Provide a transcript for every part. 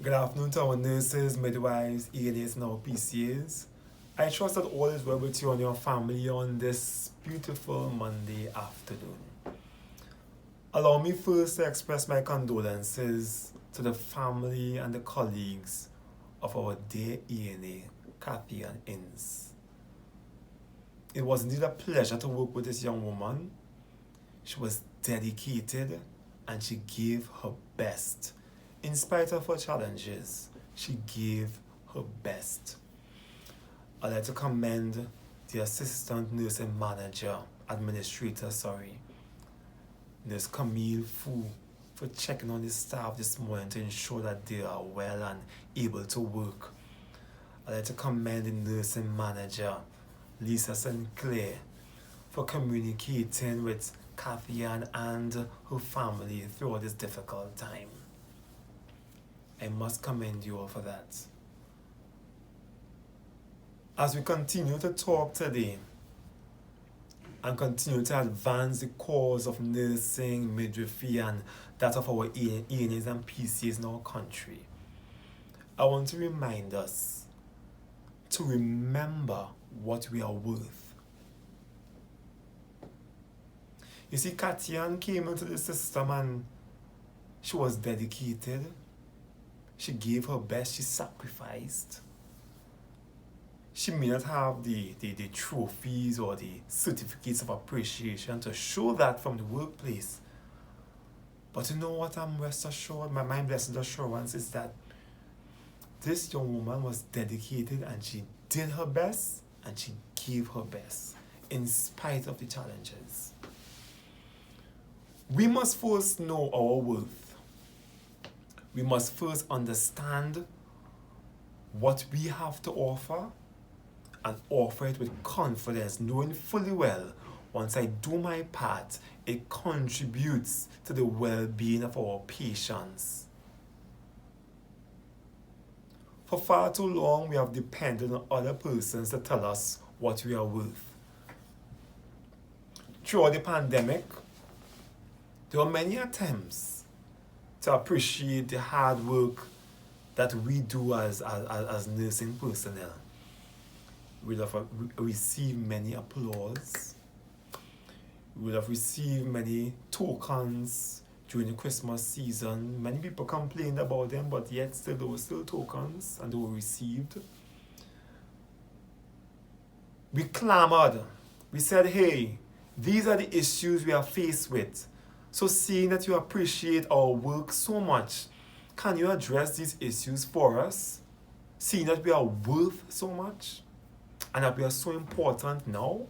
Good afternoon to our nurses, midwives, ENAs, and our PCAs. I trust that all is well with you and your family on this beautiful Monday afternoon. Allow me first to express my condolences to the family and the colleagues of our dear ENA, Kathy and Inns. It was indeed a pleasure to work with this young woman. She was dedicated and she gave her best. In spite of her challenges, she gave her best. I'd like to commend the assistant nursing manager, Nurse Camille Fu, for checking on the staff this morning to ensure that they are well and able to work. I'd like to commend the nursing manager, Lisa Sinclair, for communicating with Kathy and her family throughout this difficult time. I must commend you all for that. As we continue to talk today and continue to advance the cause of nursing, midwifery, and that of our ENAs and PCAs in our country, I want to remind us to remember what we are worth. You see, Katian came into the system and she was dedicated. She gave her best, she sacrificed. She may not have the trophies or the certificates of appreciation to show that from the workplace. But you know what, I'm rest assured, my blessed assurance is that this young woman was dedicated and she did her best and she gave her best in spite of the challenges. We must first know our worth. We must first understand what we have to offer and offer it with confidence, knowing fully well, once I do my part, it contributes to the well-being of our patients. For far too long, we have depended on other persons to tell us what we are worth. Throughout the pandemic, there were many attempts to appreciate the hard work that we do as nursing personnel. We would have received many applause. We would have received many tokens during the Christmas season. Many people complained about them, but yet still there were still tokens and they were received. We clamored. We said, hey, these are the issues we are faced with. So seeing that you appreciate our work so much, can you address these issues for us? Seeing that we are worth so much and that we are so important now?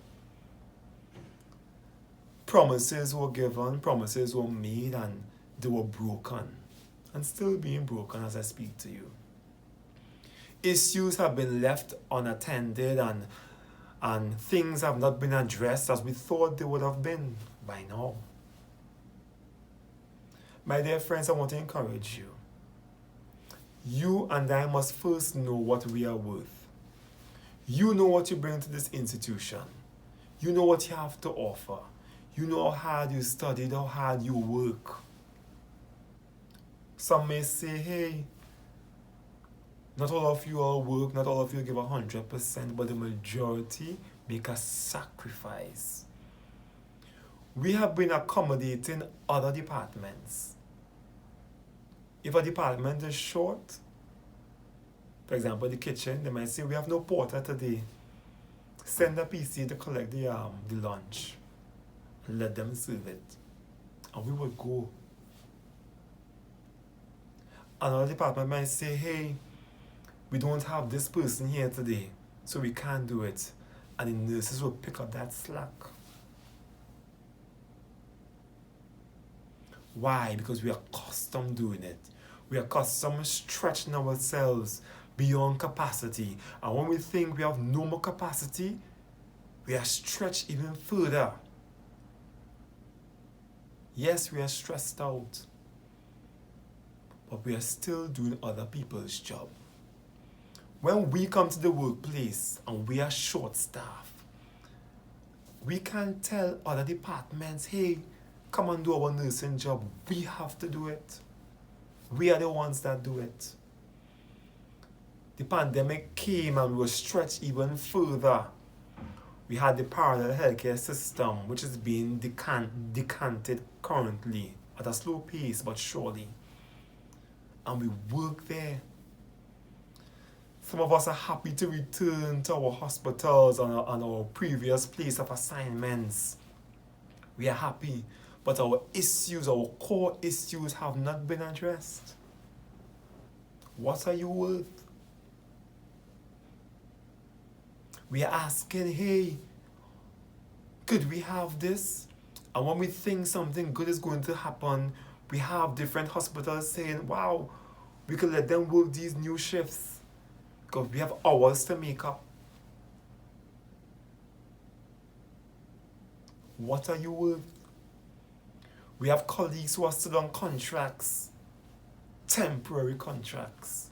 Promises were given, promises were made, and they were broken. And still being broken as I speak to you. Issues have been left unattended and things have not been addressed as we thought they would have been by now. My dear friends, I want to encourage you. You and I must first know what we are worth. You know what you bring to this institution. You know what you have to offer. You know how hard you studied, how hard you work. Some may say, hey, not all of you all work, not all of you give 100%, but the majority make a sacrifice. We have been accommodating other departments. If a department is short, for example, the kitchen, they might say, we have no porter today. Send a PC to collect the lunch and let them serve it. And we would go. Another department might say, hey, we don't have this person here today, so we can't do it. And the nurses will pick up that slack. Why? Because we are accustomed doing it. We are accustomed stretching ourselves beyond capacity. And when we think we have no more capacity, we are stretched even further. Yes, we are stressed out, but we are still doing other people's job. When we come to the workplace and we are short-staffed, we can't tell other departments, hey, come and do our nursing job. We have to do it. We are the ones that do it. the pandemic came and we were stretched even further. We had the parallel healthcare system, which is being decanted currently at a slow pace but surely. And we work there. Some of us are happy to return to our hospitals and our previous place of assignments. We are happy, but our issues, our core issues have not been addressed. What are you worth? We are asking, hey, could we have this? And when we think something good is going to happen, we have different hospitals saying, wow, we could let them work these new shifts because we have hours to make up. What are you worth? We have colleagues who are still on contracts, temporary contracts.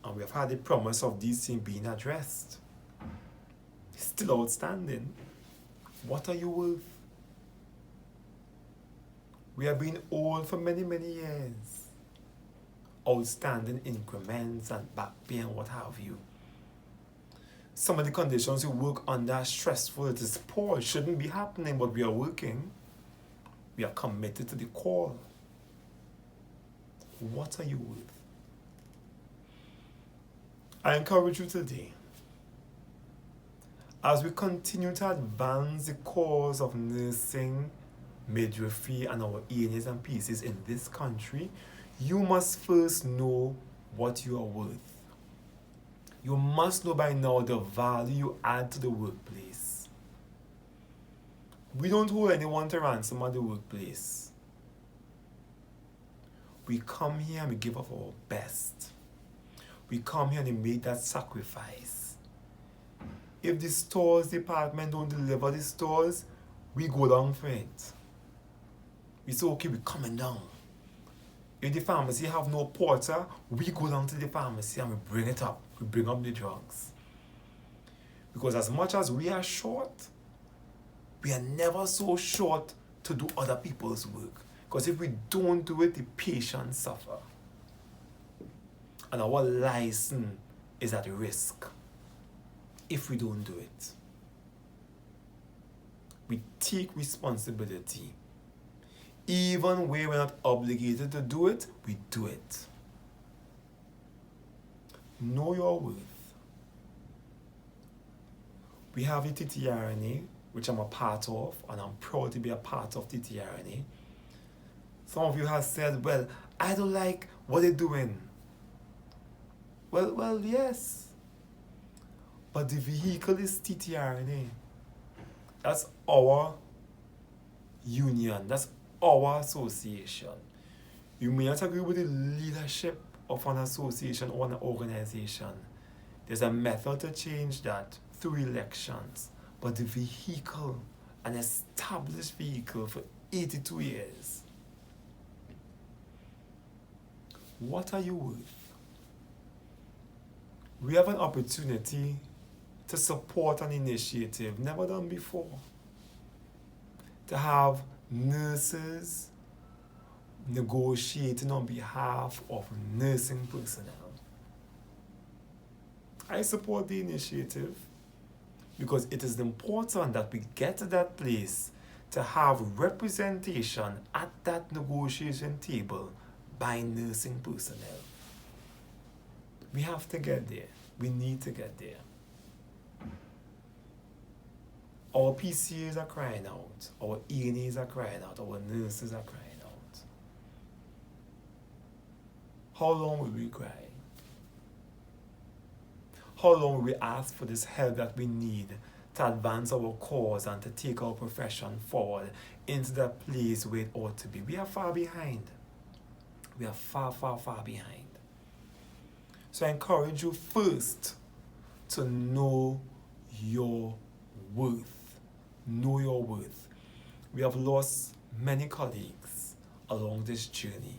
And we have had the promise of these things being addressed. Still outstanding. What are you worth? We have been old for many, many years. Outstanding increments and back pay and what have you. Some of the conditions we work under are stressful. It is poor. It shouldn't be happening, but we are working. We are committed to the call. What are you worth? I encourage you today, as we continue to advance the cause of nursing, midwifery, and our ENAs and PCAs in this country, you must first know what you are worth. You must know by now the value you add to the workplace. We don't hold anyone to ransom at the workplace. We come here and we give up our best. We come here and we make that sacrifice. If the stores department don't deliver the stores, we go down for it. We say, okay, we're coming down. If the pharmacy have no porter, we go down to the pharmacy and we bring it up. We bring up the drugs. Because as much as we are short, we are never so short to do other people's work. Because if we don't do it, the patients suffer. And our license is at risk if we don't do it. We take responsibility. Even where we're not obligated to do it, we do it. Know your worth. We have the TTRNA, which I'm a part of, and I'm proud to be a part of TTRNA. Some of you have said, well, I don't like what they're doing. Well, yes. But the vehicle is TTRNA. That's our union. That's our association. You may not agree with the leadership of an association or an organization. There's a method to change that through elections. But the vehicle, an established vehicle for 82 years. What are you worth? We have an opportunity to support an initiative never done before. To have nurses negotiating on behalf of nursing personnel. I support the initiative because it is important that we get to that place to have representation at that negotiation table by nursing personnel. We have to get there. We need to get there. Our PCAs are crying out. Our ENAs are crying out. Our nurses are crying out. How long will we cry? How long will we ask for this help that we need to advance our cause and to take our profession forward into the place where it ought to be? We are far behind. We are far, far, far behind. So I encourage you first to know your worth. Know your worth. We have lost many colleagues along this journey.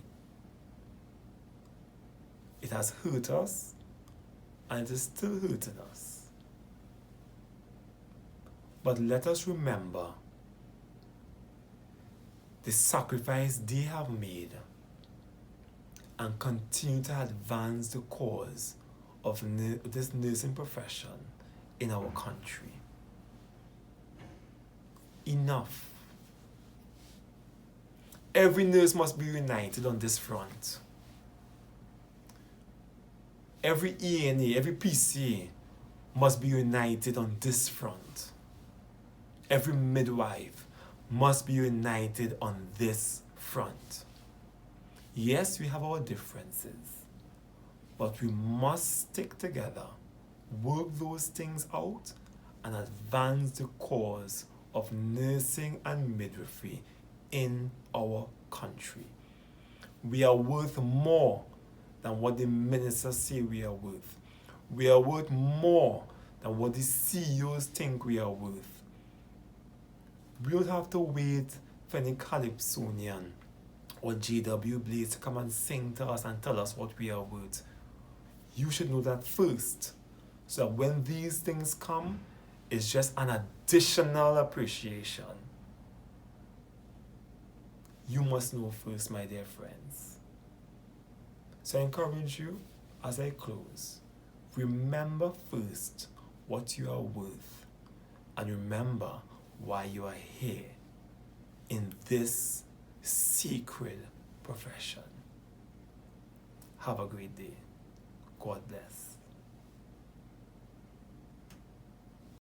It has hurt us and it is still hurting us. But let us remember the sacrifice they have made and continue to advance the cause of this nursing profession in our country. Enough. Every nurse must be united on this front. Every ENA, every PCA must be united on this front. Every midwife must be united on this front. Yes, we have our differences, but we must stick together, work those things out, and advance the cause of nursing and midwifery in our country. We are worth more than what the ministers say we are worth. We are worth more than what the CEOs think we are worth. We don't have to wait for any Calypsonian or JW Blaze to come and sing to us and tell us what we are worth. You should know that first, so that when these things come, it's just an additional appreciation. You must know first, my dear friends. So I encourage you, as I close, remember first what you are worth, and remember why you are here in this sacred profession. Have a great day. God bless.